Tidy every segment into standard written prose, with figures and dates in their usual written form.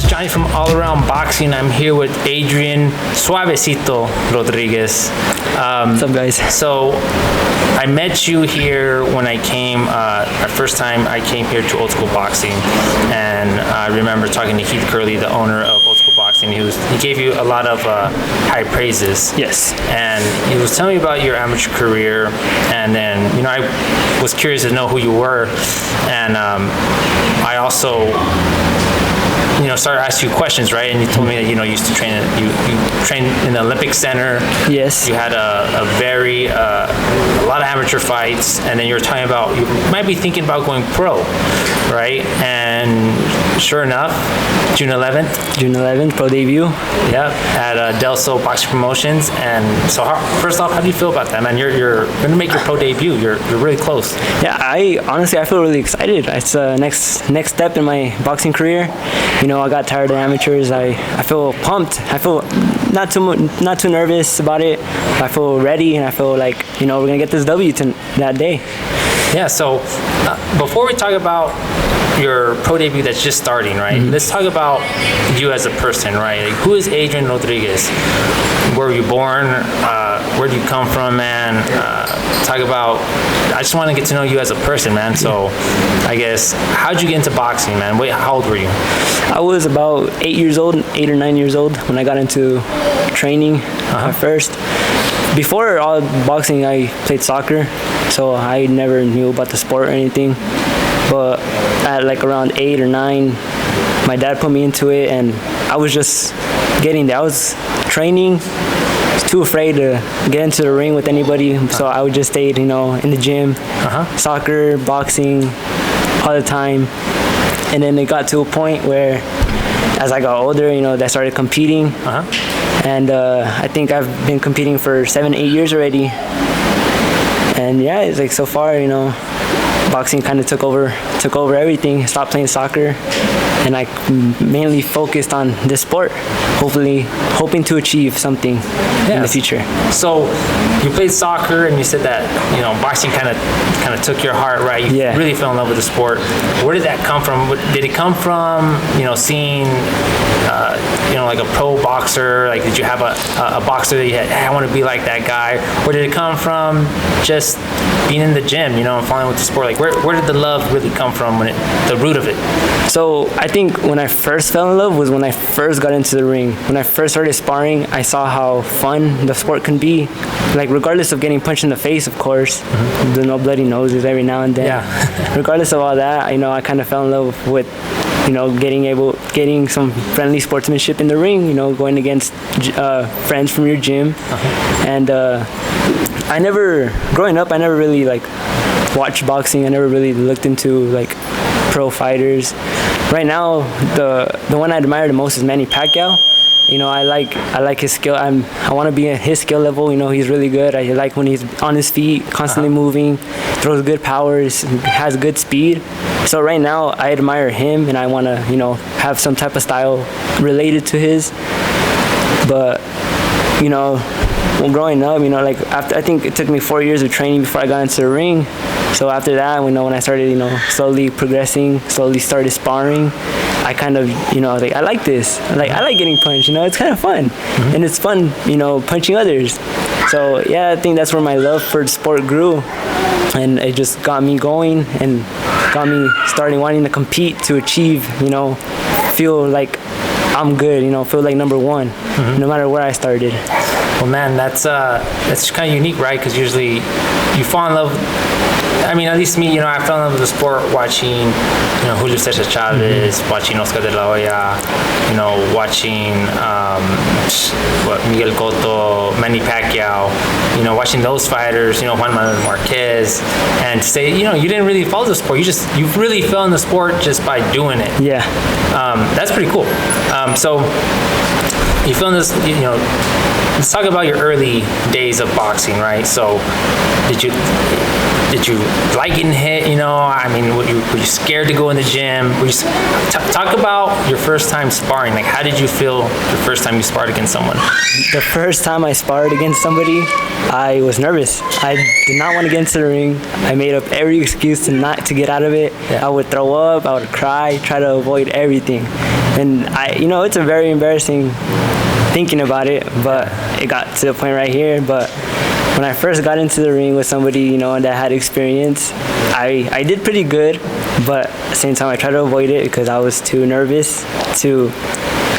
Johnny from All Around Boxing. I'm here with Adrian Suavecito Rodriguez. What's up, guys? So I met you here when I came, my first time I came here to Old School Boxing, and I remember talking to Heath Curley, the owner of Old School Boxing. He gave you a lot of high praises. Yes. And he was telling me about your amateur career, and then, I was curious to know who you were, and I also started asking you questions, right? And you told me that, you used to train you trained in the Olympic Center. Yes. You had a lot of amateur fights, and then you were talking about you might be thinking about going pro, right? And sure enough, June 11th, pro debut. Yep, at Del Sol Boxing Promotions. And so, first off, how do you feel about that, man? You're going to make your pro debut. You're really close. Yeah, I feel really excited. It's the next step in my boxing career. I got tired of amateurs. I feel pumped. I feel not too nervous about it. I feel ready, and I feel like we're gonna get this W that day. Yeah. So before we talk about your pro debut that's just starting, right? Mm-hmm. Let's talk about you as a person, right? Like, who is Adrian Rodriguez? Where were you born? Where do you come from, man? Talk about. I just want to get to know you as a person, man. So, I guess, how'd you get into boxing, man? Wait, how old were you? I was about 8 or 9 years old when I got into training first. Before all boxing, I played soccer, so I never knew about the sport or anything. But at like around 8 or 9, my dad put me into it, and I was just getting there. I was training. Too afraid to get into the ring with anybody, so I would just stay, in the gym, soccer, boxing, all the time. And then it got to a point where, as I got older, I started competing, and I think I've been competing for 7-8 years already. And yeah, it's like so far, boxing kind of took over everything. I stopped playing soccer, and I mainly focused on this sport, hoping to achieve something in the future. So you played soccer, and you said that boxing kind of took your heart, right? You really fell in love with the sport. Where did that come from? Did it come from seeing like a pro boxer? Like, did you have a boxer that you had, I want to be like that guy? Or did it come from just being in the gym, and falling with the sport? Like, where did the love really come from, the root of it? So I think when I first fell in love was when I first got into the ring. When I first started sparring, I saw how fun the sport can be. Like, regardless of getting punched in the face, of course, there's no bloody noses every now and then. Yeah. Regardless of all that, I kind of fell in love with getting some friendly sportsmanship in the ring, going against friends from your gym. And growing up, I never really watched boxing. I never really looked into pro fighters. Right now, the one I admire the most is Manny Pacquiao. I like his skill. I want to be at his skill level. He's really good. I like when he's on his feet, constantly moving, throws good powers, has good speed. So right now, I admire him, and I want to, have some type of style related to his. But, when growing up, after, I think it took me 4 years of training before I got into the ring. So after that, when I started, slowly progressing, slowly started sparring, I kind of, I like this. I like getting punched, it's kind of fun. And it's fun, punching others. So yeah, I think that's where my love for the sport grew. And it just got me going and got me starting wanting to compete to achieve, feel like I'm good, feel like number one, no matter where I started. Well, man, that's kind of unique, right? Because usually you fall in love. I mean, at least me, I fell in love with the sport watching, Julio Cesar Chavez, watching Oscar de la Hoya, watching Miguel Cotto, Manny Pacquiao, watching those fighters, Juan Manuel Marquez, and to say, you didn't really follow the sport. You really fell in the sport just by doing it. Yeah. That's pretty cool. So you feel in this, let's talk about your early days of boxing, right? So did you like getting hit? I mean, were you scared to go in the gym? Talk about your first time sparring. Like, how did you feel the first time you sparred against someone? The first time I sparred against somebody, I was nervous. I did not want to get into the ring. I made up every excuse to get out of it. Yeah. I would throw up, I would cry, try to avoid everything. And it's a very embarrassing thinking about it, but it got to the point right here. But when I first got into the ring with somebody, that had experience, I did pretty good, but at the same time I tried to avoid it because I was too nervous to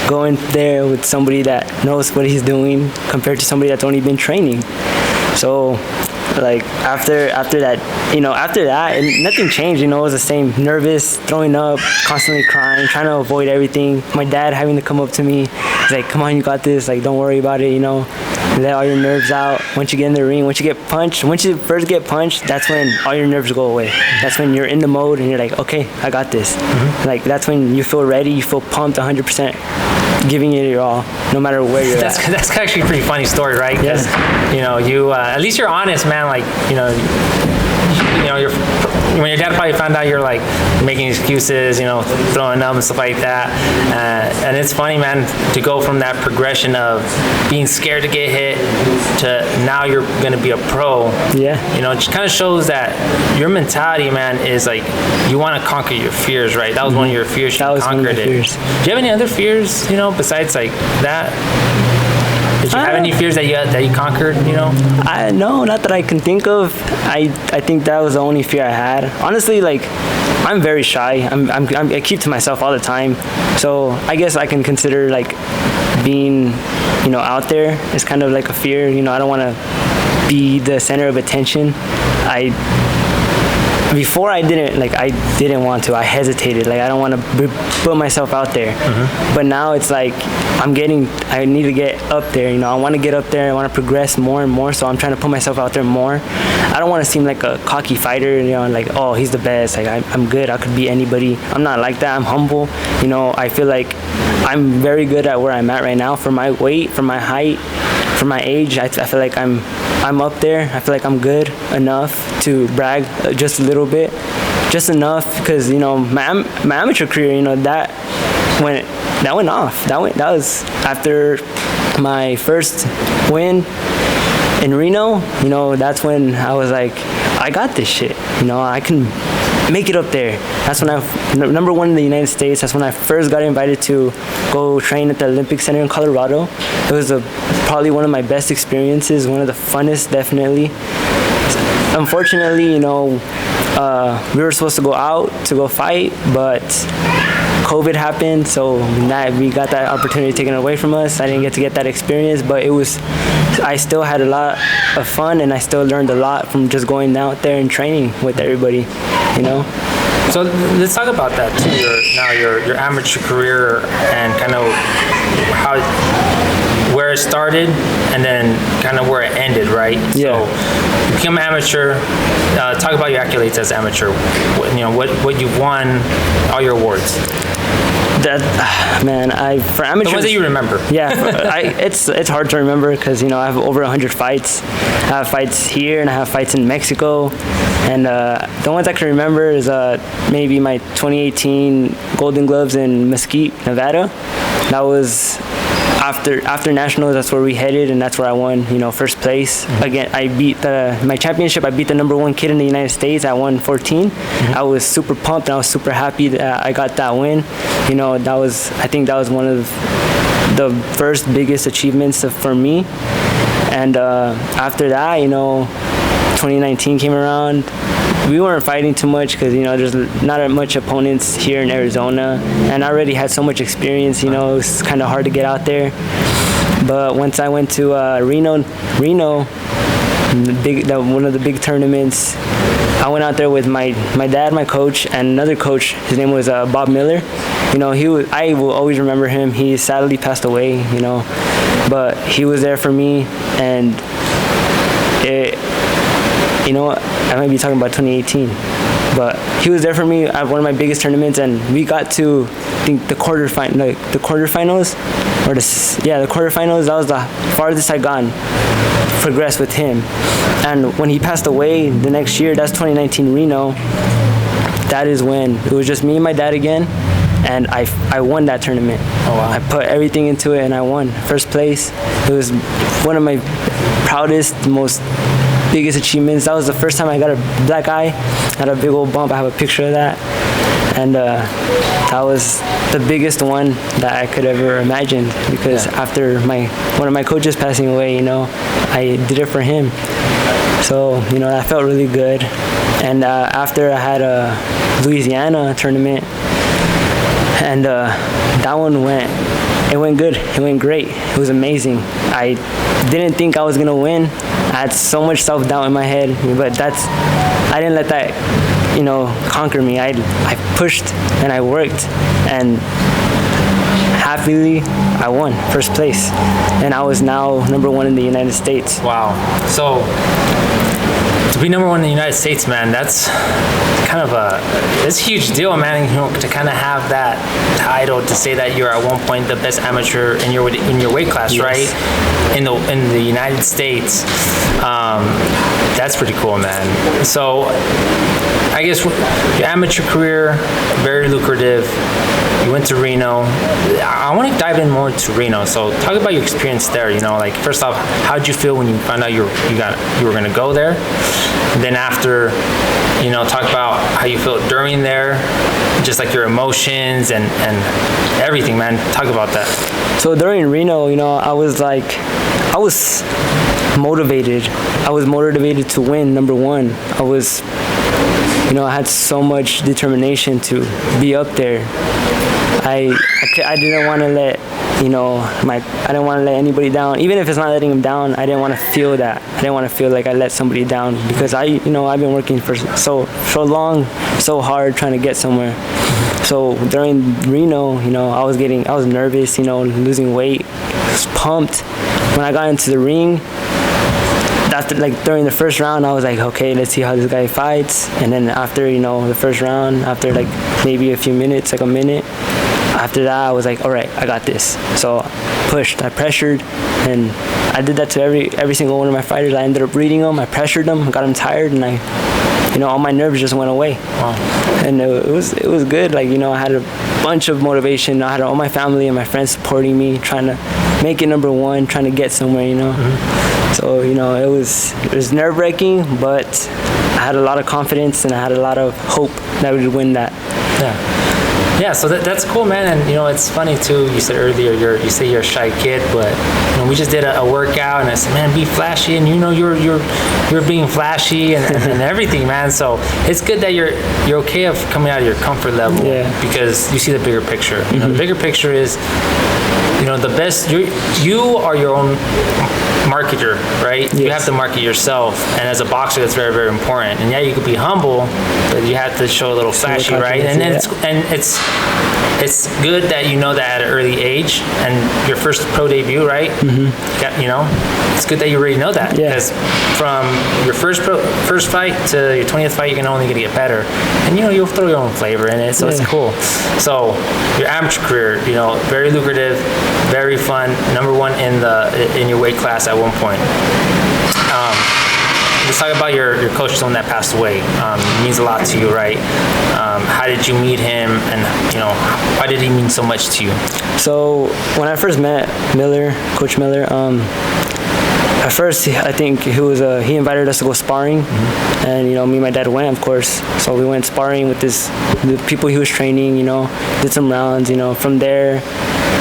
go in there with somebody that knows what he's doing compared to somebody that's only been training. So like after that, and nothing changed. It was the same: nervous, throwing up, constantly crying, trying to avoid everything. My dad having to come up to me, he's like, "Come on, you got this. Like, don't worry about it. Let all your nerves out. Once you get in the ring, once you first get punched, that's when all your nerves go away. That's when you're in the mode and you're like, okay, I got this. Like, that's when you feel ready, you feel pumped 100%, giving it your all, no matter where you're at. That's actually a pretty funny story, right? Because, you, at least you're honest, man. Like, when your dad probably found out you're like making excuses, throwing up and stuff like that. And it's funny, man, to go from that progression of being scared to get hit to now you're going to be a pro. Yeah. It just kind of shows that your mentality, man, is like you want to conquer your fears, right? That was one of your fears. That was one of the fears. Do you have any other fears, besides like that? Did you have any fears that you conquered, No, not that I can think of. I think that was the only fear I had. Honestly, like, I'm very shy. I keep to myself all the time. So I guess I can consider like being, out there is kind of like a fear. I don't want to be the center of attention. Before I didn't want to. I hesitated. Like, I don't want to put myself out there. But now it's like I need to get up there. I want to get up there. I want to progress more and more. So I'm trying to put myself out there more. I don't want to seem like a cocky fighter. Like, oh, he's the best. Like, I'm good. I could beat anybody. I'm not like that. I'm humble. I feel like I'm very good at where I'm at right now. For my weight, for my height, for my age, I feel like I'm up there. I feel like I'm good enough to brag just a little bit, just enough because my amateur career, that went off. That was after my first win in Reno. That's when I was like, I got this shit. I can make it up there. That's when number one in the United States. That's when I first got invited to go train at the Olympic Center in Colorado. It was probably one of my best experiences, one of the funnest, definitely. Unfortunately, we were supposed to go out to go fight, but COVID happened, so we got that opportunity taken away from us. I didn't get to get that experience, but I still had a lot of fun, and I still learned a lot from just going out there and training with everybody, So let's talk about that too. Your amateur career and kind of where it started and then kind of where it ended, right? Yeah. So you become an amateur. Talk about your accolades as amateur. What you've won, all your awards. For amateur, the ones that you remember. Yeah, it's hard to remember because I have over 100 fights. I have fights here and I have fights in Mexico, and the ones I can remember is maybe my 2018 Golden Gloves in Mesquite, Nevada. That was after nationals. That's where we headed, and that's where I won. First place. Again, I beat my championship. I beat the number one kid in the United States. I won 14. I was super pumped, and I was super happy that I got that win. I think that was one of the first biggest achievements for me. And after that, 2019 came around. We weren't fighting too much because there's not much opponents here in Arizona, and I already had so much experience. It's kind of hard to get out there. But once I went to Reno, one of the big tournaments, I went out there with my dad, my coach, and another coach. His name was Bob Miller. I will always remember him. He sadly passed away. But he was there for me, and I might be talking about 2018, but he was there for me at one of my biggest tournaments, and we got to, I think, the quarterfinals. That was the farthest I gone, progressed with him. And when he passed away the next year, that's 2019 Reno. That is when it was just me and my dad again, and I won that tournament. Oh wow! I put everything into it, and I won first place. It was one of my proudest, biggest achievements. That was the first time I got a black eye. Had a big old bump. I have a picture of that. And that was the biggest one that I could ever imagine, because after one of my coaches passing away, you know, I did it for him. So, you know, that felt really good. And after I had a Louisiana tournament, and that one went good. It went great. It was amazing. I didn't think I was gonna win. I had so much self-doubt in my head, but I didn't let that, you know, conquer me. I pushed and I worked, and happily I won first place, and I was now #1 in the United States. Wow. So to be #1 in the United States, man, that's kind of it's a huge deal, man. You know, to kind of have that title, to say that you're at one point the best amateur in your weight class, yes, right? In the United States, that's pretty cool, man. So I guess your amateur career, very lucrative. You went to Reno. I want to dive in more to Reno. So talk about your experience there. You know, like, first off, how did you feel when you found out you were going to go there? And then after, you know, talk about how you felt during there, just like your emotions and everything, man. Talk about that. So during Reno, you know, I was motivated. I was motivated to win number 1. You know, I had so much determination to be up there. I didn't want to let, you know, I didn't want to let anybody down. Even if it's not letting them down, I didn't want to feel that. I didn't want to feel like I let somebody down, because I've been working for so long, so hard trying to get somewhere. So during Reno, you know, I was nervous, you know, losing weight. I was pumped. When I got into the ring, during the first round, I was like, okay, let's see how this guy fights. And then after, you know, the first round, after like maybe a few minutes, like a minute, after that, I was like, all right, I got this. So I pressured, and I did that to every single one of my fighters. I ended up reading them, I pressured them, got them tired, and all my nerves just went away. Wow. And it was good. Like, you know, I had a bunch of motivation. I had all my family and my friends supporting me, trying to make it #1, trying to get somewhere, you know. Mm-hmm. So, you know, it was nerve-wracking, but I had a lot of confidence and I had a lot of hope that we would win that. Yeah, so that's cool, man. And, you know, it's funny too. You said earlier you say you're a shy kid, but, you know, we just did a workout, and I said, man, be flashy, and, you know, you're being flashy and everything, man. So it's good that you're okay of coming out of your comfort level, because you see the bigger picture. You know, the bigger picture is, you know, the best. You are your own marketer, right? Yes. You have to market yourself, and as a boxer, that's very, very important. And yeah, you could be humble, but you have to show a little flashy, right? And it's good that you know that at an early age, and your first pro debut, right? Mm-hmm. You know, it's good that you already know that, because from your first fight to your 20th fight, you can only get better, and, you know, you'll throw your own flavor in it, so it's cool. So your amateur career, you know, very lucrative, very fun, #1 in your weight class at one point. Let's talk about your coach, the one that passed away. It means a lot to you, right? How did you meet him, and, you know, why did he mean so much to you? So when I first met Coach Miller, at first I think he invited us to go sparring, and, you know, me and my dad went, of course. So we went sparring with the people he was training, you know, did some rounds, you know. From there,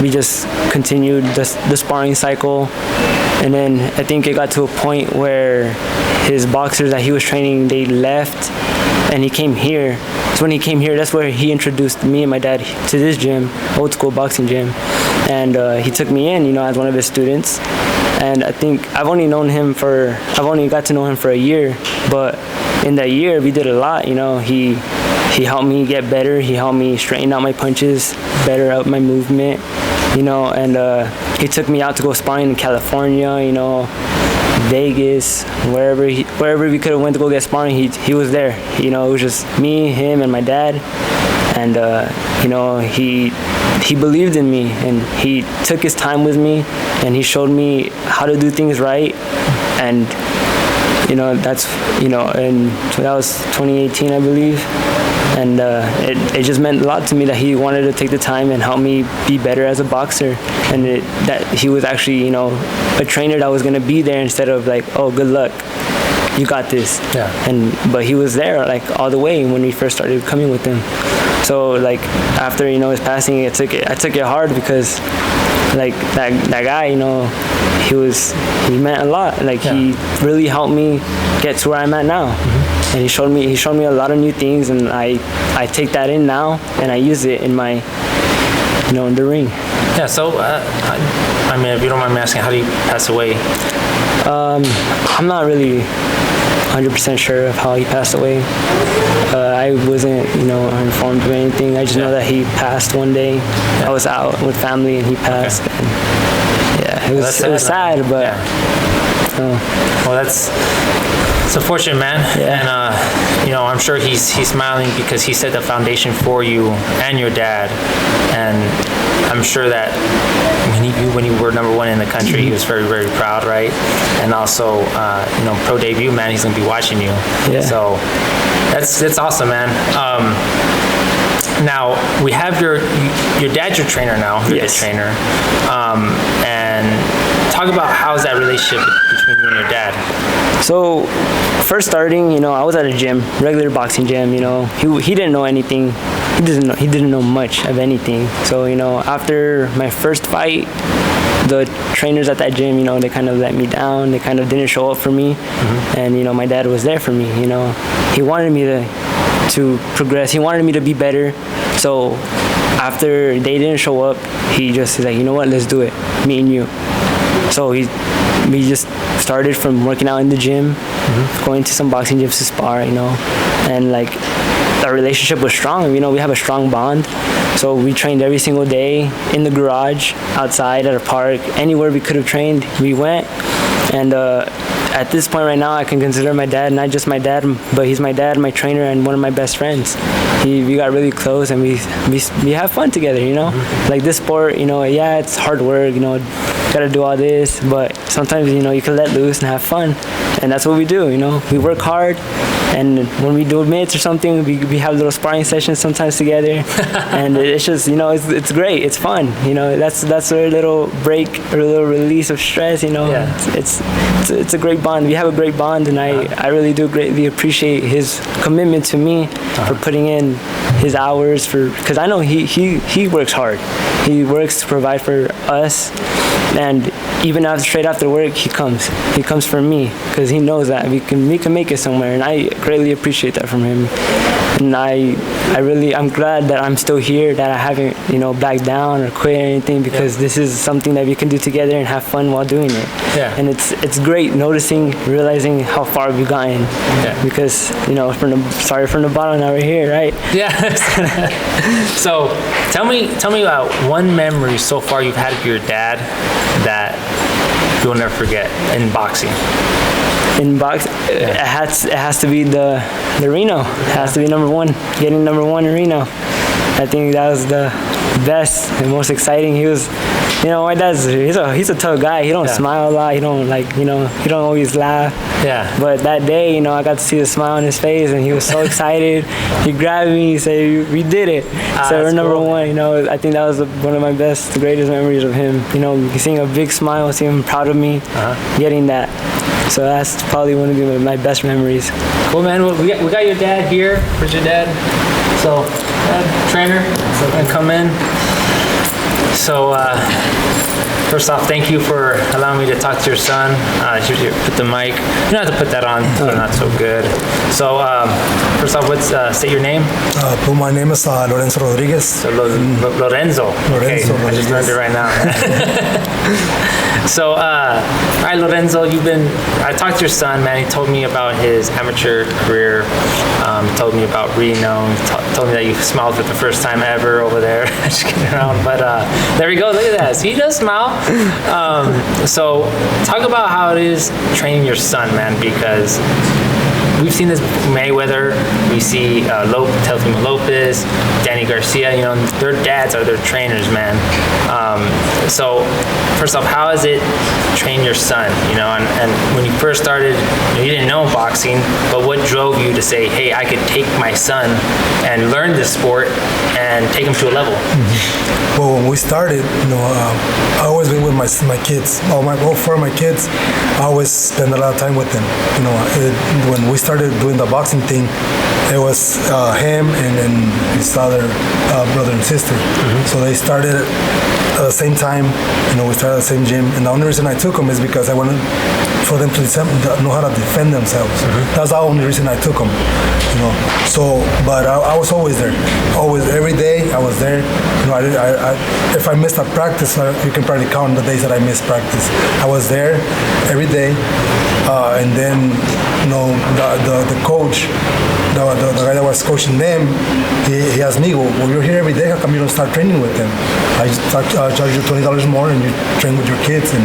we just continued the sparring cycle. And then I think it got to a point where his boxers that he was training, they left, and he came here. So when he came here, that's where he introduced me and my dad to this gym, old school boxing gym. And he took me in, you know, as one of his students. And I think I've only got to know him for a year, but in that year we did a lot, you know. He helped me get better. He helped me straighten out my punches, better out my movement, you know. And he took me out to go sparring in California, you know, Vegas, wherever we could have went to go get sparring, he was there. You know, it was just me, him, and my dad. And you know, he believed in me, and he took his time with me, and he showed me how to do things right. And, you know, that's, you know, and so that was 2018, I believe. And it just meant a lot to me that he wanted to take the time and help me be better as a boxer, and that he was actually, you know, a trainer that was going to be there instead of like, oh, good luck. you got this. Yeah. But he was there like all the way when we first started coming with him. So like after his passing, I took it hard because like that guy, he meant a lot. Like he really helped me get to where I'm at now. And he showed me a lot of new things, and I take that in now and I use it in my in the ring. Yeah. So I mean, if you don't mind me asking, how did he pass away? I'm not really 100% sure of how he passed away. I wasn't, informed of anything. I just know that he passed one day. Yeah. I was out with family and he passed. Okay. And it was sad, but. Well, it's unfortunate, man. Yeah. And I'm sure he's smiling because he set the foundation for you and your dad. And I'm sure that when you were number one in the country, he was very, very proud, right? And also, pro debut, man, he's gonna be watching you. Yeah. So that's awesome, man. Now we have your dad's your trainer now. You're the trainer. And talk about how's that relationship between you and your dad. So first starting, I was at a gym, regular boxing gym. He didn't know anything. He didn't know much of anything. So after my first fight, the trainers at that gym, they kind of let me down. They kind of didn't show up for me. And my dad was there for me. He wanted me to progress. He wanted me to be better. So after they didn't show up, he's like, you know what, let's do it, me and you. So we just started from working out in the gym, going to some boxing gyms to spar, and like our relationship was strong. We have a strong bond. So we trained every single day in the garage, outside, at a park, anywhere we could have trained, we went. And at this point right now, I can consider my dad not just my dad, but he's my dad, my trainer, and one of my best friends. We got really close, and we have fun together. Like this sport, it's hard work. Gotta do all this, but sometimes you can let loose and have fun, and that's what we do. We work hard, and when we do mitts or something, we have little sparring sessions sometimes together, and it's just it's great, it's fun. That's a little break or a little release of stress. It's a great bond. We have a great bond, and I really do greatly appreciate his commitment to me for putting in his hours because I know he works hard. He works to provide for us. And even straight after work, he comes for me because he knows that we can make it somewhere, and I greatly appreciate that from him. And I'm glad that I'm still here, that I haven't backed down or quit or anything, because this is something that we can do together and have fun while doing it. Yeah. And it's great realizing how far we've gotten. Yeah. Because from the bottom, now we're here, right? Yeah. So tell me about one memory so far you've had of your dad that you'll never forget in boxing. In boxing, it has to be the Reno. It has to be number one. Getting number one in Reno. I think that was the best and most exciting. He was, my dad's he's a tough guy. He don't smile a lot. He don't he don't always laugh. Yeah. But that day, I got to see the smile on his face, and he was so excited. He grabbed me. He said, "We did it." So we're number one. I think that was one of my greatest memories of him. Seeing a big smile, seeing him proud of me, getting that. So that's probably one of my best memories. Cool, man. Well, we got your dad here. Where's your dad? So, trainer, and come in. So, first off, thank you for allowing me to talk to your son. Here, put the mic. You don't have to put that on. It's not so good. So, first off, state your name. My name is Lorenzo Rodriquez. So Lorenzo. Okay, Rodriguez. I just learned it right now. So, all right, Lorenzo, I talked to your son, man. He told me about his amateur career. He told me about Reno. He told me that you smiled for the first time ever over there. Just kidding around. But there we go. Look at that. So he does smile. So talk about how it is training your son, man, because we've seen this Mayweather, we see Teofimo Lopez, Danny Garcia, you know, their dads are their trainers, man. So first off, how has it trained your son, you know, and when you first started, you didn't know boxing, but what drove you to say, hey, I could take my son and learn this sport and take him to a level? Mm-hmm. Well, when we started, you know, I always been with my kids, all four of my kids. I always spend a lot of time with them. You know, when we started doing the boxing thing, it was him and his other brother and sister. Mm-hmm. So they started at the same time. You know, we started at the same gym, and the only reason I took them is because I wanted for them to know how to defend themselves. Mm-hmm. That's the only reason I took them. You know, so but I was always there, always every day I was there. You know, if I missed a practice, you can probably count the days that I missed practice. I was there every day, and then you know the coach, the guy that was coaching them, he asked me, well, you're here every day, how come you don't start training with them? I charge you $20 more and you train with your kids, and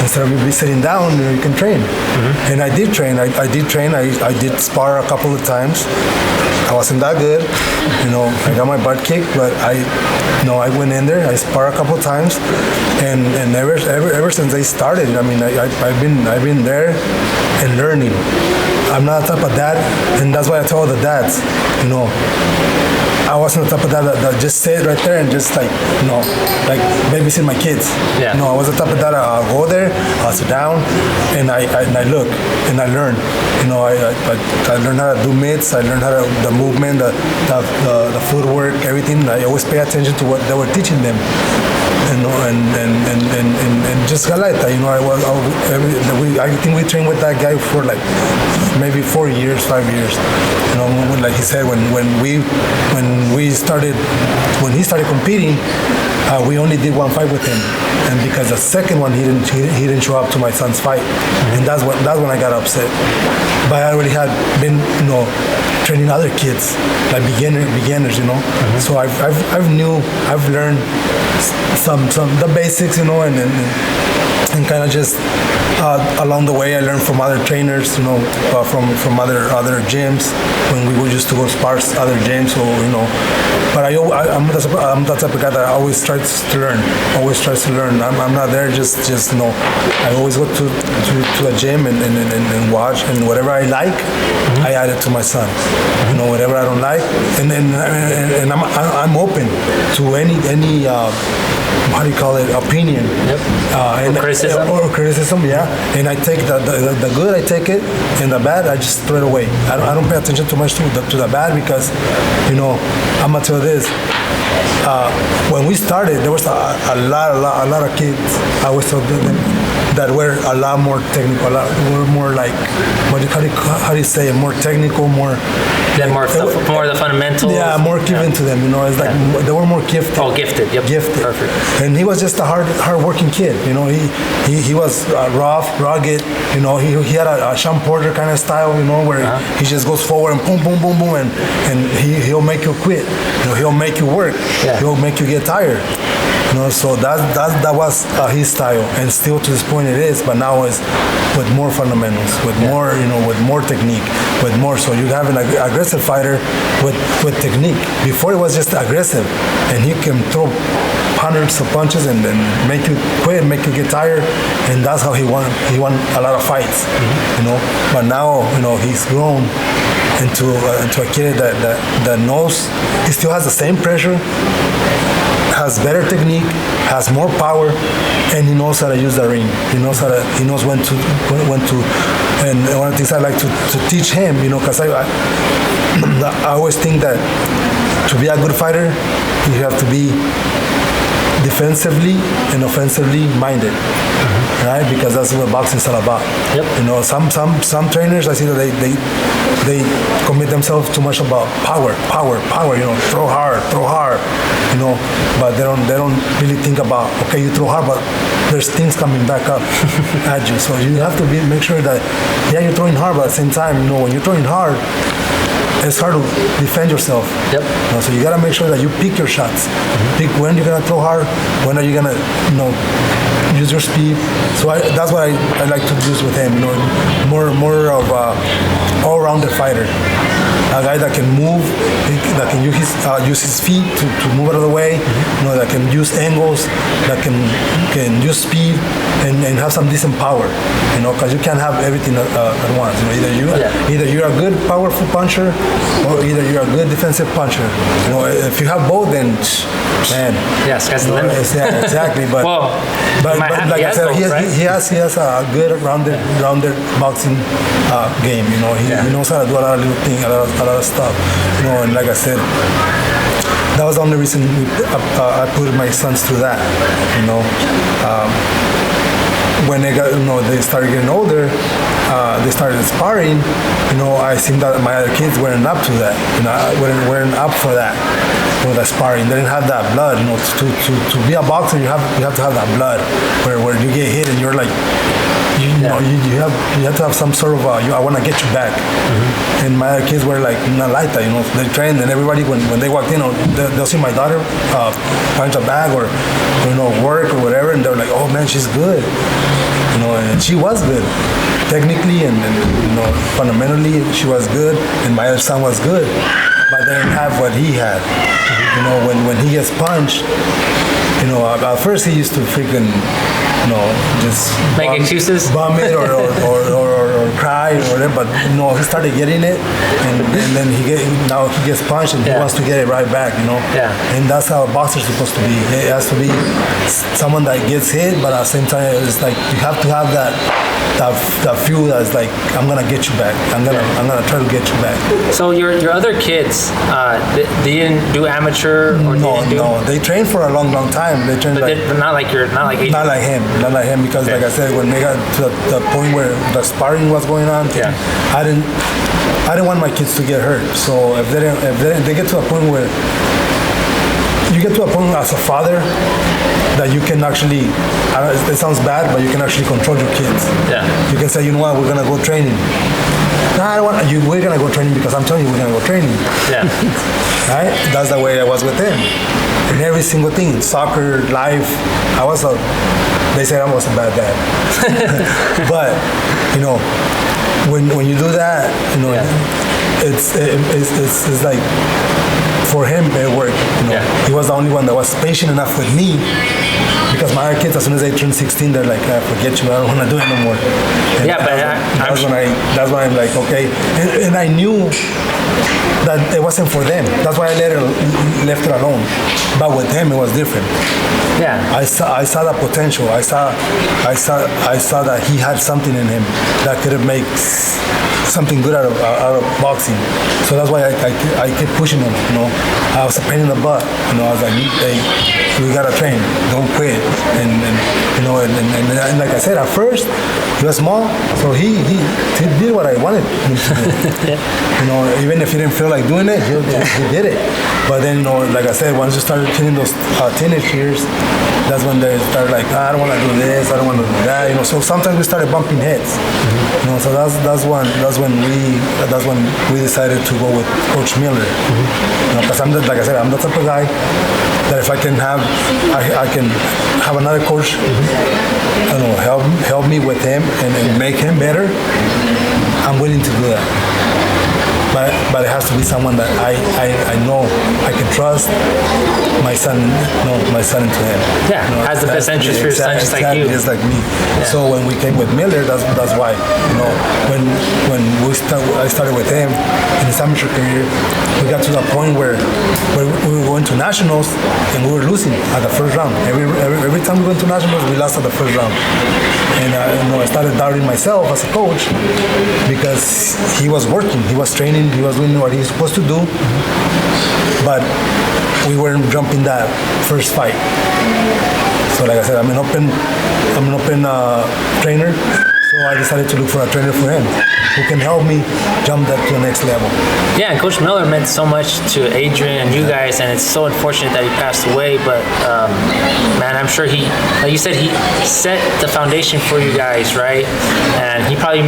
instead of you be sitting down, you can train. Mm-hmm. And I did train. I did spar a couple of times. I wasn't that good, you know. I got my butt kicked, but I went in there. I sparred a couple of times, and ever since they started, I mean, I've been there and learning. I'm not the type of dad, and that's why I tell all the dads, you know, I wasn't the type of dad that just sit right there and just like, you know, like babysit my kids. Yeah. No, I was the type of dad I'll go there, I'll sit down, and I look and I learn. You know, I learned how to do mitts. I learned how to the movement, the footwork, everything. I always pay attention to what they were teaching them. You know, and just like that, you know, I think we trained with that guy for like maybe 4 years, 5 years. You know, like he said, when he started competing, we only did one fight with him, and because the second one he didn't show up to my son's fight, and that's when I got upset. But I already had been, you know, training other kids, like beginners, you know. Mm-hmm. So I've learned some the basics, you know, and kind of just along the way I learned from other trainers, you know, from other gyms when we used to go spar other gyms, or you know. But I'm the type of guy that always tries to learn. I'm not there just you know. I always go to a gym and watch, and whatever I like, mm-hmm. I add it to my son. You know, whatever I don't like, and I'm open to any how do you call it, opinion. Yep. And criticism. Or criticism, yeah. And I take the good, I take it, and the bad, I just throw it away. I don't pay attention too much to the bad, because, you know, I'm gonna tell you this. When we started, there was a lot of kids. I always told them that were a lot more technical, were more like, how do you say it, more technical, more of the fundamentals. Yeah, more given to them, you know. It's like they were more gifted. Oh, gifted. Yep. Gifted. Perfect. And he was just a hard-working kid, you know. He was rough, rugged, you know. He had a Sean Porter kind of style, you know, where he just goes forward and boom, boom, boom, boom, and he'll make you quit. You know, he'll make you work. Yeah. He'll make you get tired. You know, so that was his style, and still to this point it is. But now it's with more fundamentals, with more, you know, with more technique, with more. So you have an aggressive fighter with technique. Before it was just aggressive, and he can throw hundreds of punches and make you quit, make you get tired, and that's how he won a lot of fights. Mm-hmm. You know, but now, you know, he's grown into a kid that knows. He still has the same pressure, has better technique, has more power, and he knows how to use the ring. He knows when to. And one of the things I like to teach him, you know, because I always think that to be a good fighter, you have to be defensively and offensively minded, mm-hmm. right? Because that's what boxing is all about. Yep. You know, some trainers, I see that they commit themselves too much about power. You know, throw hard. You know, but they don't really think about, okay, you throw hard, but there's things coming back up at you. So you have to make sure that, yeah, you're throwing hard, but at the same time, you know, when you're throwing hard, it's hard to defend yourself. Yep. You know, so you gotta make sure that you pick your shots. Mm-hmm. Pick when you're gonna throw hard, when are you gonna, you know, use your speed. So that's what I like to use with him. You know, more of all-rounded fighter. A guy that can move, that can use his feet to move out of the way. You know, that can use angles, that can use speed and have some decent power. You know, because you can't have everything at once. You know, either you're a good powerful puncher, or either you're a good defensive puncher. You know, if you have both, then man. Yes, that's the limit. Yeah, exactly. But but like I said, he has a good rounded boxing game. You know, he knows how to do a lot of little things, a lot of stuff. You know, and like I said, that was the only reason I put my sons through that. You know, when they started getting older, they started sparring. You know, I seen that my other kids weren't up to that. You know, weren't up for that. For the sparring, they didn't have that blood. You know, to be a boxer, you have to have that blood, where you get hit and you're like, you have to have some sort of I want to get you back. And my other kids were like not like that. You know, they trained, and everybody when they walked in, they'll see my daughter punch a bag or work or whatever, and they're like, oh man, she's good. You know, and she was good technically, and you know, fundamentally she was good, and my other son was good, but they didn't have what he had. You know, when he gets punched, you know, at first he used to freaking, you know, just make excuses, bum it or cry or whatever. But you know, he started getting it, and then now he gets punched and he wants to get it right back. You know, and that's how a boxer's supposed to be. It has to be someone that gets hit, but at the same time, it's like you have to have that fuel that's like, I'm gonna get you back. I'm gonna try to get you back. So your other kids, they didn't do amateur or no, they trained for a long time. They trained, but not like Adrian. Not like him, because like I said, when they got to the point where the sparring was going on, I didn't want my kids to get hurt. So if they get to a point where you get to a point as a father that you can actually, it sounds bad, but you can actually control your kids. Yeah. You can say, you know what, we're gonna go training. No, I don't want you. We're gonna go training because I'm telling you we're gonna go training. Yeah. Right? That's the way I was with him. In every single thing, soccer, life, they said I was a bad dad. But you know, when you do that, you know, it's like, for him it worked. You know, he was the only one that was patient enough with me, because my other kids, as soon as they turn 16, they're like, I forget you, I don't want to do it no more. And that's when I'm like, okay, and I knew that it wasn't for them. That's why I left it alone. But with him, it was different. Yeah. I saw the potential. I saw that he had something in him that could make something good out of boxing. So that's why I kept pushing him. You know, I was a pain in the butt. You know, I was like, hey, we gotta train. Don't quit. And you know, and like I said, at first he was small, so he did what I wanted him to do. You know, even if he didn't feel like doing it, he did it. But then, you know, like I said, once you started hitting those teenage years, that's when they started like, I don't want to do this, I don't want to do that. You know, so sometimes we started bumping heads. You know, so that's when we decided to go with Coach Miller. You know, because I'm like I said, I'm the type of guy that if I can have another coach, you know, help me with him and make him better, I'm willing to do that. But it has to be someone that I know I can trust my son into him. Yeah, you know, has the best interest for your son, just like you. Just like me. Yeah. So when we came with Miller, that's why. You know, when I started with him in his amateur career, we got to the point where we were going to nationals and we were losing at the first round. Every time we went to nationals, we lost at the first round. And you know, I started doubting myself as a coach, because he was working, he was training, he was doing what he was supposed to do, but we weren't jumping that first fight. So like I said, I'm an open trainer, so I decided to look for a trainer for him who can help me jump that to the next level. Yeah, and Coach Miller meant so much to Adrian and you guys, and it's so unfortunate that he passed away, but man, I'm sure he, like you said, he set the foundation for you guys, right? And he probably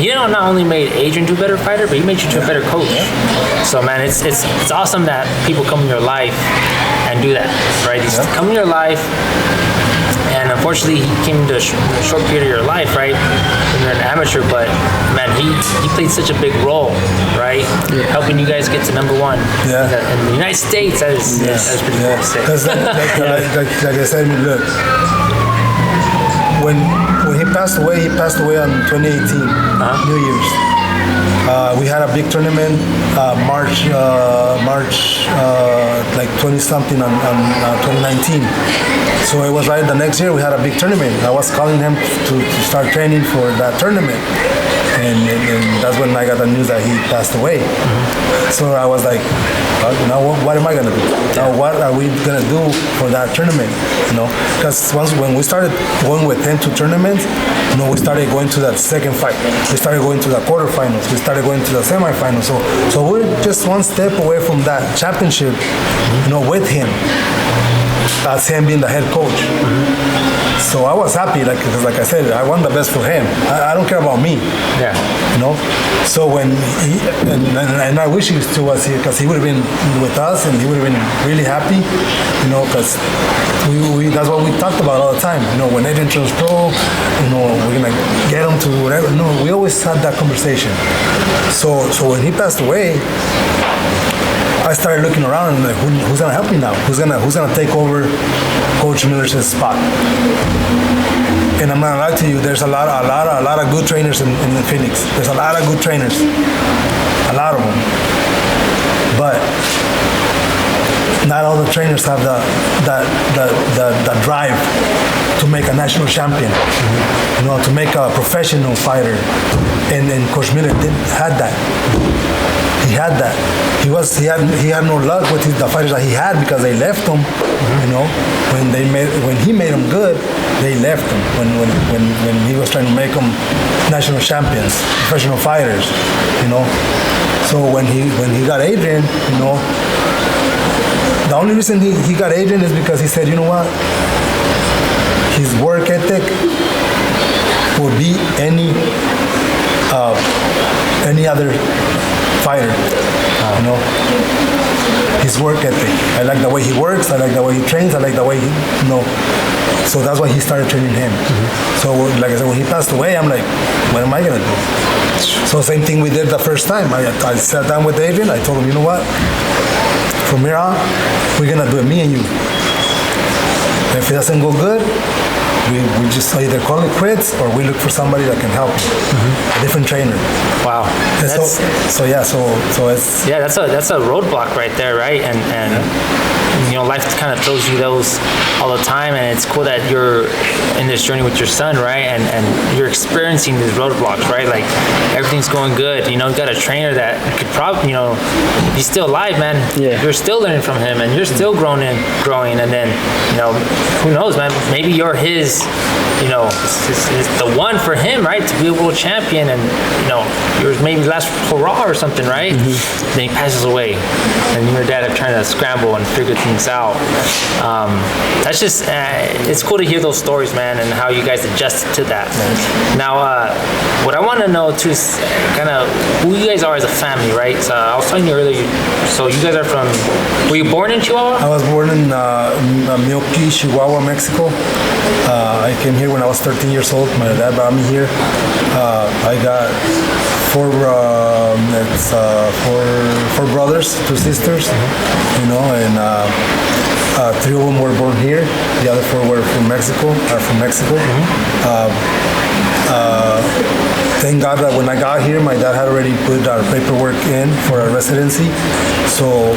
not only made Adrian to a better fighter, but he made you to a better coach. So man, it's awesome that people come in your life and do that, right? Come in your life and unfortunately he came into a short period of your life, right? When you're an amateur, but man, he played such a big role, right? Helping you guys get to number one in the United States. That is pretty cool to say. Because like I said, look, when he passed away on 2018, New Year's. We had a big tournament, March like 20 something on 2019. So it was right the next year we had a big tournament. I was calling him to start training for that tournament, and that's when I got the news that he passed away. So I was like, well, now what am I gonna do? Now what are we gonna do for that tournament? Because when we started going with him to tournaments, we started going to that second fight. We started going to the quarterfinals. We started going to the semifinals. So we're just one step away from that championship, with him. As him being the head coach. So I was happy, because like I said, I want the best for him. I don't care about me. Yeah. So when he, and I wish he still was here, because he would have been with us and he would have been really happy, because we that's what we talked about all the time. When Adrian turns pro, we're gonna get him to whatever. We always had that conversation. So when he passed away, I started looking around and like, who's gonna help me now? Who's gonna take over Coach Miller's spot? And I'm not gonna lie to you, there's a lot of good trainers in Phoenix. There's a lot of good trainers, a lot of them. But not all the trainers have the drive to make a national champion, to make a professional fighter. And Coach Miller had that. He had that. He had no luck with the fighters that he had because they left him. When he made them good, they left him. When he was trying to make them national champions, professional fighters. So when he got Adrian, the only reason he got Adrian is because he said, you know what, his work ethic will beat any other fighter. His work ethic. I like the way he works. I like the way he trains. I like the way he, So that's why he started training him. So like I said, when he passed away, I'm like, what am I gonna do? So same thing we did the first time. I sat down with Adrian. I told him, you know what? From here on, we're gonna do it, me and you. If it doesn't go good, we just either call it quits or we look for somebody that can help you. A different trainer. Wow. So it's that's a roadblock right there, right? And life kind of throws you those all the time, and it's cool that you're in this journey with your son, right? And you're experiencing these roadblocks, right? Like everything's going good. You got a trainer that could probably, he's still alive, man. Yeah. You're still learning from him, and you're still growing, and then who knows, man? Maybe you're his. It's the one for him, right? To be a world champion, and yours maybe last hurrah or something, right? Then he passes away, and you and your dad are trying to scramble and figure things out. That's just it's cool to hear those stories, man, and how you guys adjusted to that. Now, what I want to know too is kind of who you guys are as a family, right? So I was telling you earlier. So you guys are from? Were you born in Chihuahua? I was born in Milwaukee, Chihuahua, Mexico. I came here when I was 13 years old. My dad brought me here. I got four brothers, 2 sisters, and 3 of them were born here. The other 4 were from Mexico. Thank God that when I got here, my dad had already put our paperwork in for our residency. So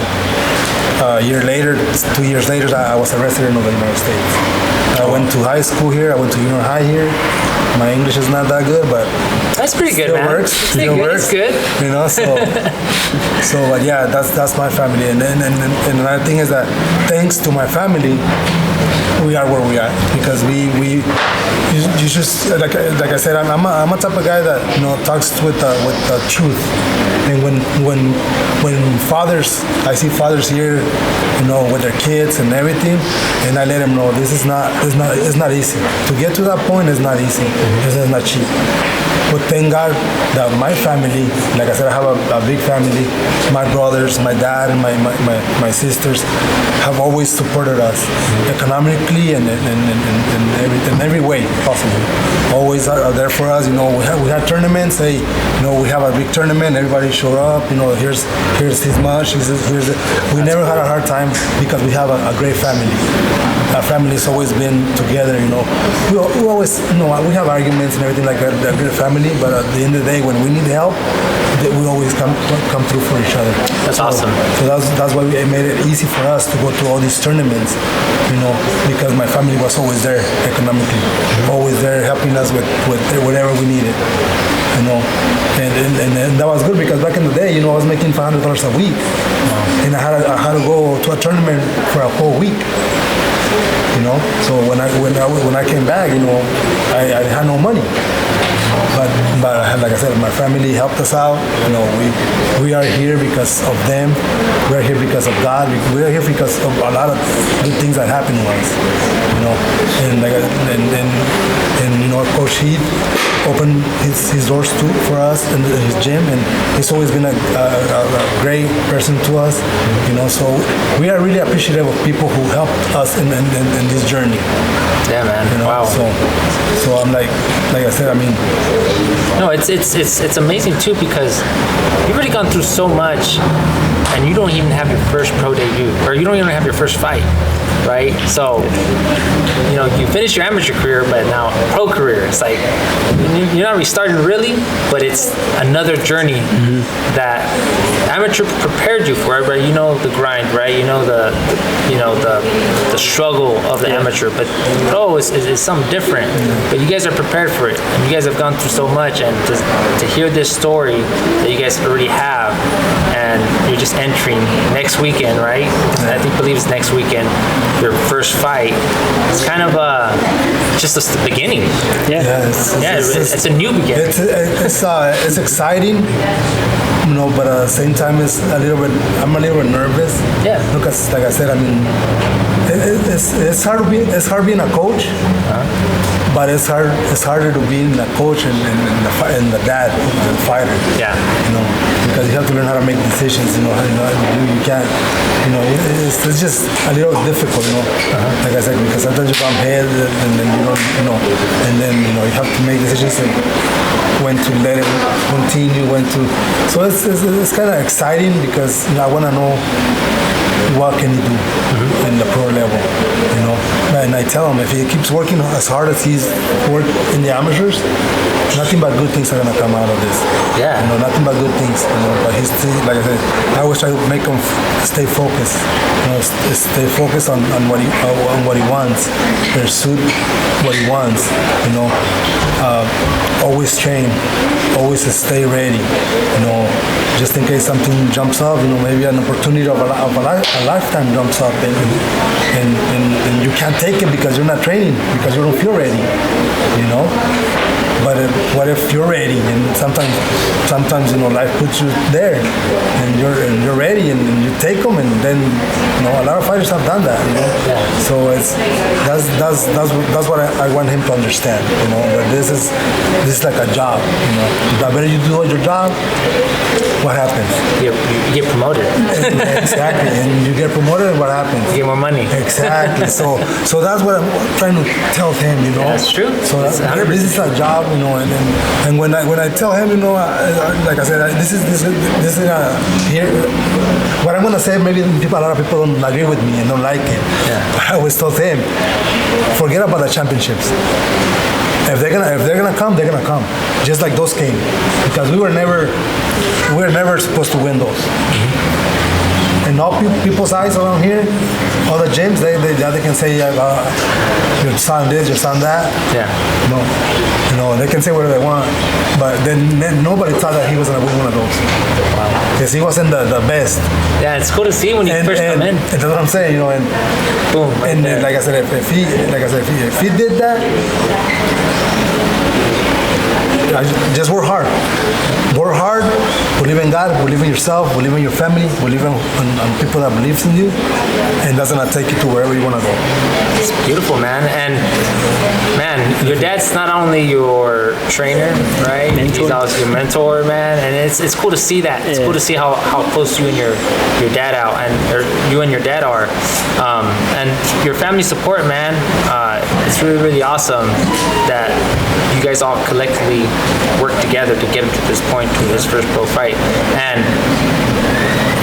a year later, 2 years later, I was a resident of the United States. I went to high school here. I went to junior high here. My English is not that good, but that's pretty good, man. Still works. It's good. But yeah, that's my family. And another thing is that thanks to my family, we are where we are because you just like I said, I'm a type of guy that talks with the truth. And when fathers, I see fathers here, with their kids and everything, and I let them know it's not easy to get to that point. It's not easy. It's not cheap. But thank God that my family, like I said, I have a big family. My brothers, my dad, and my sisters have always supported us economically and in every way possible. Always are there for us. You know, we had tournaments. Hey, you know, we have a big tournament. Everybody showed up. You know, here's his much. We never had a hard time because we have a great family. Our family has always been together. You know, we always, you know, we have arguments and everything like that. They're a good family, but at the end of the day, when we need help, we always come through for each other. That's awesome. So that's why it made it easy for us to go to all these tournaments, you know, because my family was always there economically, always there helping us with whatever we needed, you know, and that was good because back in the day, you know, I was making $500 a week, and I had to go to a tournament for a whole week. You know, so when I came back, you know, I had no money. But like I said, my family helped us out. You know, we are here because of them. We are here because of God. We are here because of a lot of good things that happened to us. You know, and you know, Coach Heath opened his doors for us in his gym, and he's always been a great person to us. You know, so we are really appreciative of people who helped us in this journey. Yeah, man. You know? Wow. So I'm like I said, I mean. No, it's amazing too because you've already gone through so much, and you don't even have your first pro debut, or you don't even have your first fight, right? So, you know, you finished your amateur career, but now pro career, it's like you're not restarting really, but it's another journey that amateur prepared you for it, right? You know the grind, right? You know the struggle of the amateur, but pro is something different. But you guys are prepared for it, and you guys have gone through so much, and to hear this story that you guys already have, and you're just entering next weekend, right? I believe it's next weekend, your first fight. It's kind of just the beginning. It's a new beginning. It's exciting, you know, but at the same time, I'm a little bit nervous. Yeah. Because, like I said, I mean, it's hard being a coach, but it's harder to be a coach and the dad, the fighter. Yeah. You know, because you have to learn how to make decisions. You know, you can't. You know, it's just a little difficult. You know, like I said, because sometimes you bump head and then you don't. You know, and then you know you have to make decisions and when to let it continue, when to. So it's kind of exciting because you know, I want to know what can he do in the pro level, you know. And I tell him if he keeps working as hard as he's worked in the amateurs, nothing but good things are gonna come out of this. Yeah. You know, nothing but good things. You know, but he's still, like I said, I always try to make him stay focused. You know, stay focused on what he wants, pursue what he wants. You know, always train, always stay ready. You know, just in case something jumps up. You know, maybe an opportunity of a lifetime jumps up, and you can't take it because you're not training, because you don't feel ready. You know. But what if you're ready? And sometimes you know life puts you there, and you're ready, and you take them, and then you know a lot of fighters have done that. You know, so that's what I want him to understand. You know, that this is like a job. You know, the better you do your job, what happens? You get promoted. Exactly, and you get promoted, what happens? You get more money. Exactly. So that's what I'm trying to tell him. You know, that's true. So this is a job. You know, and when I tell him, you know, like I said, this is here. What I'm gonna say, maybe a lot of people don't agree with me and don't like it. Yeah. I always told him, forget about the championships. If they're gonna come, they're gonna come. Just like those came, because we were never supposed to win those. In all people's eyes around here, all the gyms, they can say your son this, your son that. Yeah. You know, they can say whatever they want, but then nobody thought that he was gonna win one of those. Wow. Because he wasn't the best. Yeah, it's cool to see when you first come in. And that's what I'm saying, you know. And boom. Right and there. like I said, if he did that. just work hard. Work hard, believe in God, believe in yourself, believe in your family, believe in people that believes in you, and that's gonna take you to wherever you wanna go. It's beautiful, man. And man, your dad's not only your trainer, right? Mentor. He's also your mentor, man. And it's cool to see that. It's cool to see how close you and your dad are, you and your dad are, and your family support, man. It's really, really awesome that you guys all collectively work together to get him to this point, to his first pro fight. And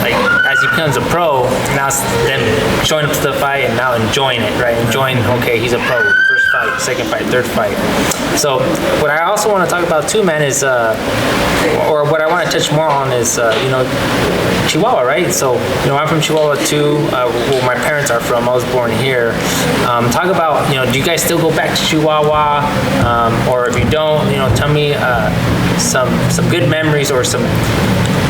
like, as he becomes a pro, now it's them showing up to the fight and now enjoying it, right? Enjoying, okay, he's a pro. First fight, second fight, third fight. So what I also want to talk about too, man, is, or what I want to touch more on is, Chihuahua, right? So, I'm from Chihuahua too. Well, my parents are from. I was born here. Talk about, do you guys still go back to Chihuahua? Or if you don't, tell me some good memories or some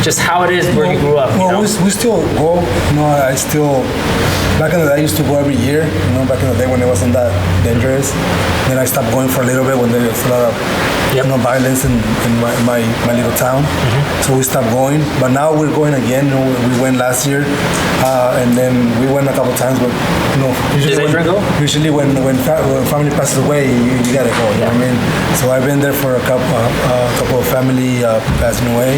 just how it is where you grew up. Well, we still go. I still, back in the day, I used to go every year. Back in the day when it wasn't that dangerous. Then I stopped going for a little bit when there was a lot of violence in my little town. So we stopped going. But now we're going again. We went last year, and then we went a couple times. But usually when family passes away, you gotta go. You know what I mean? So I've been there for a couple of family passing away.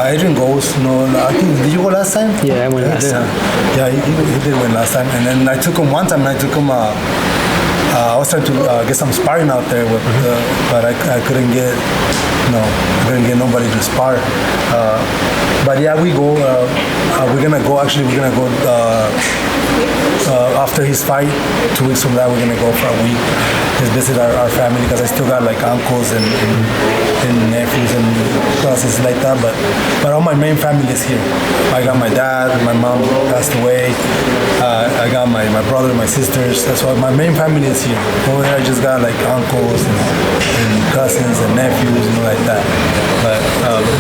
Adrian goes. I think, did you go last time? Yeah, I went last time. Yeah, he did win last time. And then I took him one time. I took him. I was trying to get some sparring out there, but I couldn't get. I couldn't get nobody to spar. But yeah, we go. We're gonna go. Actually, we're gonna go after his fight. 2 weeks from that, we're gonna go for a week. Just visit our family because I still got like uncles and nephews and cousins like that. But all my main family is here. I got my dad. My mom passed away. I got my brother, my sisters. That's why my main family is here. Over there, I just got like uncles and cousins and nephews and like that. But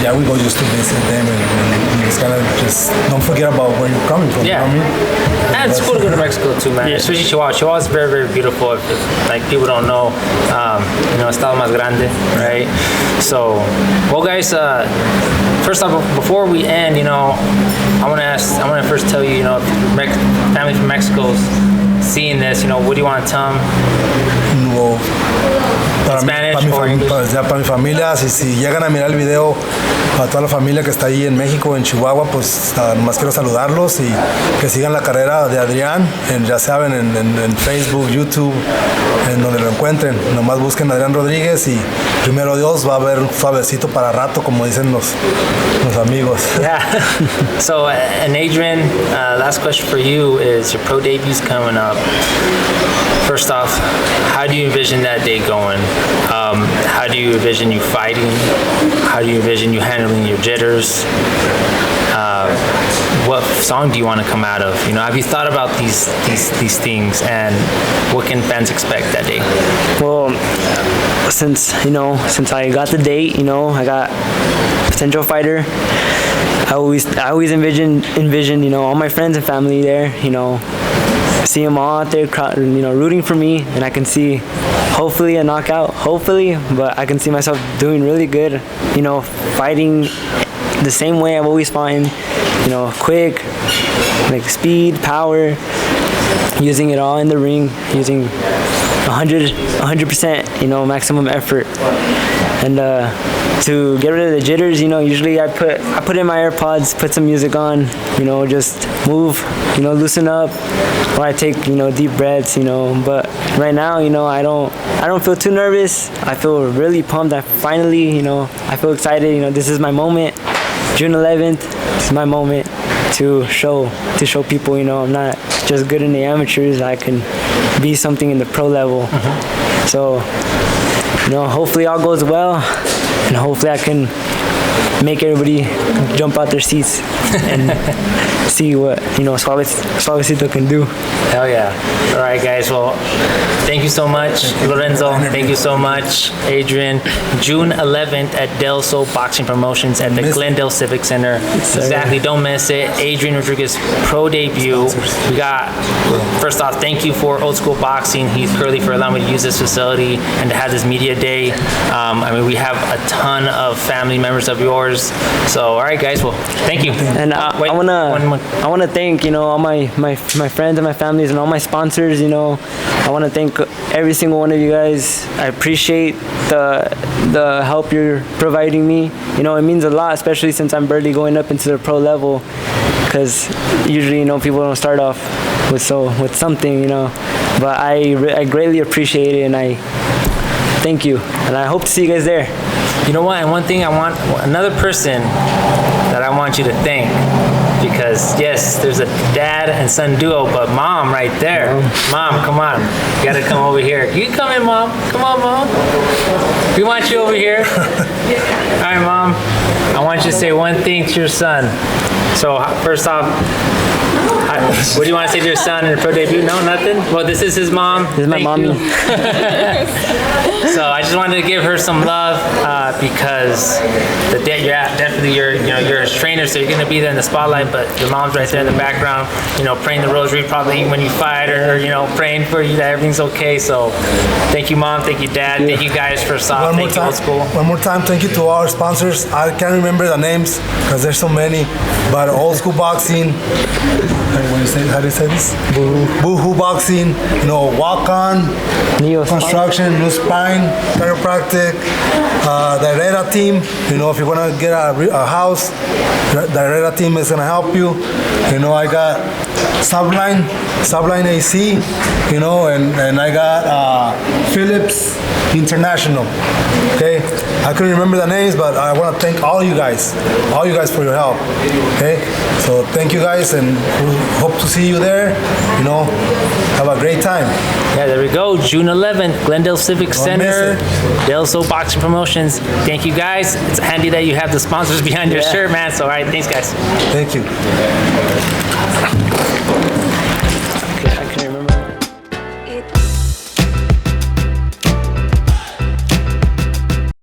yeah, we go just to visit them and it's kind of just don't forget about where you're coming from. Yeah. You know what I mean? And it's cool to go to Mexico too, man. Especially Chihuahua. Chihuahua is very, very beautiful. If like people don't know, Estado Más Grande, right? So, well, guys. First off, before we end, I want to first tell you, if family from Mexico's seeing this, what do you want to tell them? Well, para mi familia, si llegan a mirar el video, a toda la familia que está ahí en México, en Chihuahua, pues nomás quiero saludarlos y que sigan la carrera de Adrián, ya saben, en Facebook, YouTube, en donde lo encuentren. Nomás busquen Adrian Rodriguez y primero Dios va a haber un suavecito para rato, como dicen los amigos. Yeah. So, and Adrian, last question for you is your pro debut's coming up. First off, how do you envision that day going? How do you envision you fighting? How do you envision you handling your jitters? What song do you want to come out of? Have you thought about these things, and what can fans expect that day? Well, since I got the date, I got potential fighter. I always envision all my friends and family there. See them all out there, rooting for me, and I can see hopefully a knockout, but I can see myself doing really good, fighting the same way I've always fought, quick, like speed, power, using it all in the ring, using 100%, maximum effort. And to get rid of the jitters, usually I put in my AirPods, put some music on, just move, loosen up, or I take, deep breaths, but right now, I don't feel too nervous. I feel really pumped. I finally, I feel excited. This is my moment. June 11th, this is my moment to show people, I'm not just good in the amateurs. I can be something in the pro level. So, hopefully all goes well, and hopefully I can make everybody jump out their seats and see what, Suavecito can do. Hell yeah. All right, guys. Well, thank you so much, Lorenzo. Thank you so much, Adrian. June 11th at Del Sol Boxing Promotions at the Glendale Civic Center. Exactly. Don't miss it. Adrian Rodriguez pro debut. We got, first off, thank you for Old School Boxing, Heath Curley, for allowing me to use this facility and to have this media day. We have a ton of family members of yours. So, all right, guys. Well, thank you. And I wanna thank all my friends and my families and all my sponsors. I wanna thank every single one of you guys. I appreciate the help you're providing me. It means a lot, especially since I'm barely going up into the pro level. Because usually, people don't start off with something, But I greatly appreciate it, and I thank you, and I hope to see you guys there. You know what? And one thing another person that I want you to thank, because yes, there's a dad and son duo, but Mom right there. Mom, come on. You gotta come over here. You can come in, Mom. Come on, Mom. We want you over here. All right, Mom. I want you to say one thing to your son. So first off, what do you want to say to your son in the pro debut? No, nothing? Well, this is his mom. This is my mommy. So I just wanted to give her some love because you're a trainer, so you're going to be there in the spotlight, but your mom's right there in the background, praying the rosary probably when you fight, or praying for you that everything's okay. So thank you, Mom. Thank you, Dad. Thank you guys for soft. Thank you, Old School. One more time, thank you to our sponsors. I can't remember the names because there's so many, but Old School Boxing, how do you say this? Boohoo Boxing, Walk On, Neo Construction, New Spine, Chiropractic, the Herrera team. If you want to get a house, the Herrera team is going to help you. I got Subline AC, and I got Philips International. Okay, I couldn't remember the names, but I want to thank all you guys for your help. Okay, so thank you guys, and we hope to see you there. Have a great time. Yeah, there we go. June 11th, Glendale Civic Center, Del Sol Boxing Promotions. Thank you, guys. It's handy that you have the sponsors behind your shirt, man. So, all right, thanks, guys. Thank you.